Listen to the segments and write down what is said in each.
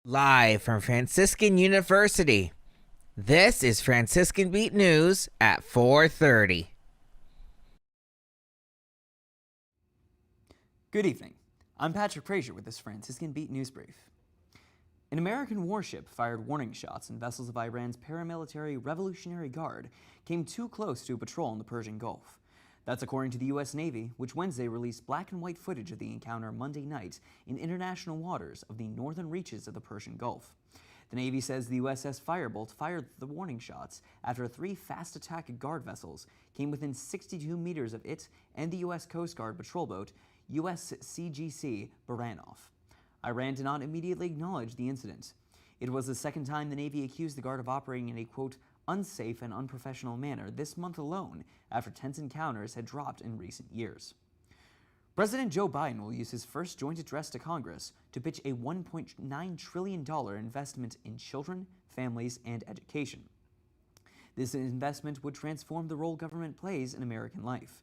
Live from Franciscan University, this is Franciscan Beat News at 4:30. Good evening. I'm Patrick Frazier with this Franciscan Beat News Brief. An American warship fired warning shots and vessels of Iran's paramilitary Revolutionary Guard came too close to a patrol in the Persian Gulf. That's according to the U.S. Navy, which Wednesday released black and white footage of the encounter Monday night in international waters of the northern reaches of the Persian Gulf. The Navy says the USS Firebolt fired the warning shots after three fast attack guard vessels came within 62 meters of it and the U.S. Coast Guard patrol boat USCGC Baranov. Iran did not immediately acknowledge the incident. It was the second time the Navy accused the Guard of operating in a, quote, unsafe and unprofessional manner this month alone after tense encounters had dropped in recent years. President Joe Biden will use his first joint address to Congress to pitch a $1.9 trillion investment in children, families, and education. This investment would transform the role government plays in American life.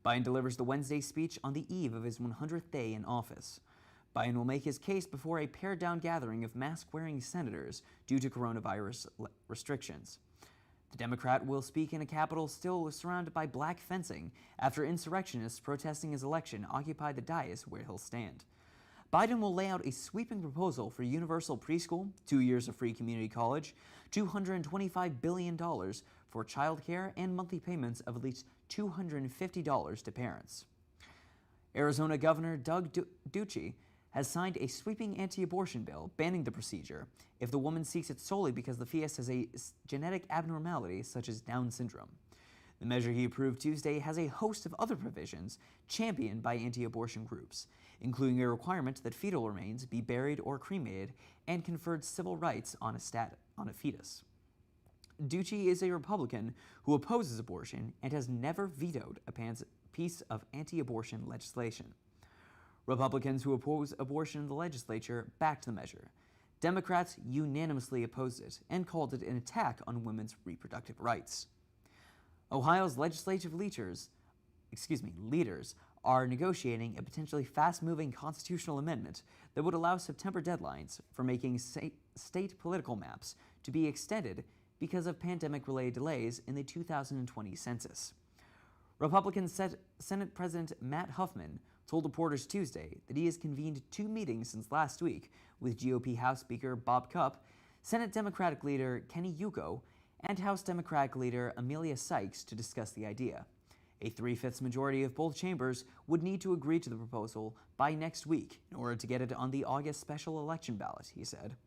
Biden delivers the Wednesday speech on the eve of his 100th day in office. Biden will make his case before a pared-down gathering of mask-wearing senators due to coronavirus restrictions. The Democrat will speak in a Capitol still surrounded by black fencing after insurrectionists protesting his election occupied the dais where he'll stand. Biden will lay out a sweeping proposal for universal preschool, 2 years of free community college, $225 billion for child care, and monthly payments of at least $250 to parents. Arizona Governor Doug Ducey has signed a sweeping anti-abortion bill banning the procedure if the woman seeks it solely because the fetus has a genetic abnormality such as Down syndrome. The measure he approved Tuesday has a host of other provisions championed by anti-abortion groups, including a requirement that fetal remains be buried or cremated and conferred civil rights on a fetus. Ducey is a Republican who opposes abortion and has never vetoed a piece of anti-abortion legislation. Republicans who oppose abortion in the legislature backed the measure. Democrats unanimously opposed it and called it an attack on women's reproductive rights. Ohio's legislative leaders are negotiating a potentially fast-moving constitutional amendment that would allow September deadlines for making state political maps to be extended because of pandemic-related delays in the 2020 census. Republican Senate President Matt Huffman told reporters Tuesday that he has convened 2 meetings since last week with GOP House Speaker Bob Cupp, Senate Democratic leader Kenny Yuko, and House Democratic leader Amelia Sykes to discuss the idea. A 3/5 majority of both chambers would need to agree to the proposal by next week in order to get it on the August special election ballot, he said.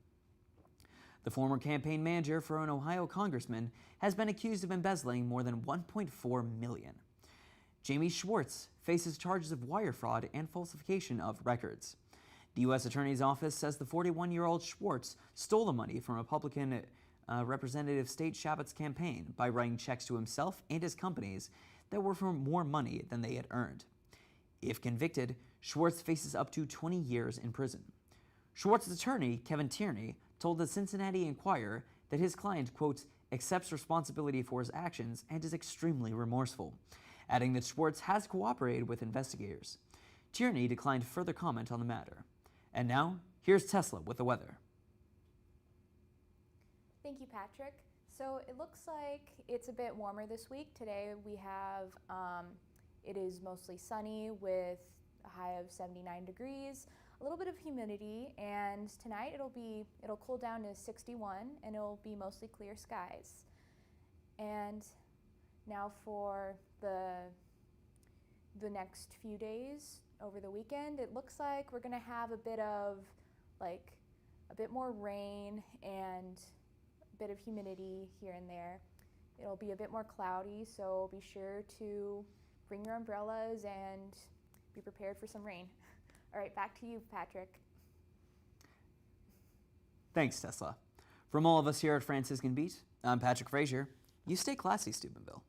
The former campaign manager for an Ohio congressman has been accused of embezzling more than $1.4 million. Jamie Schwartz faces charges of wire fraud and falsification of records. The U.S. Attorney's Office says the 41-year-old Schwartz stole the money from Republican Representative State Shabbat's campaign by writing checks to himself and his companies that were for more money than they had earned. If convicted, Schwartz faces up to 20 years in prison. Schwartz's attorney, Kevin Tierney, told the Cincinnati Enquirer that his client, quote, accepts responsibility for his actions and is extremely remorseful, adding that Schwartz has cooperated with investigators. Tierney declined further comment on the matter. And now, here's Tesla with the weather. Thank you, Patrick. So it looks like it's a bit warmer this week. Today we have, it is mostly sunny with a high of 79 degrees, a little bit of humidity, and tonight it'll cool down to 61 and it'll be mostly clear skies. And now for the next few days over the weekend, it looks like we're gonna have a bit more rain and a bit of humidity here and there. It'll be a bit more cloudy, so be sure to bring your umbrellas and be prepared for some rain. All right, back to you, Patrick. Thanks, Tesla. From all of us here at Franciscan Beat, I'm Patrick Frazier. You stay classy, Steubenville.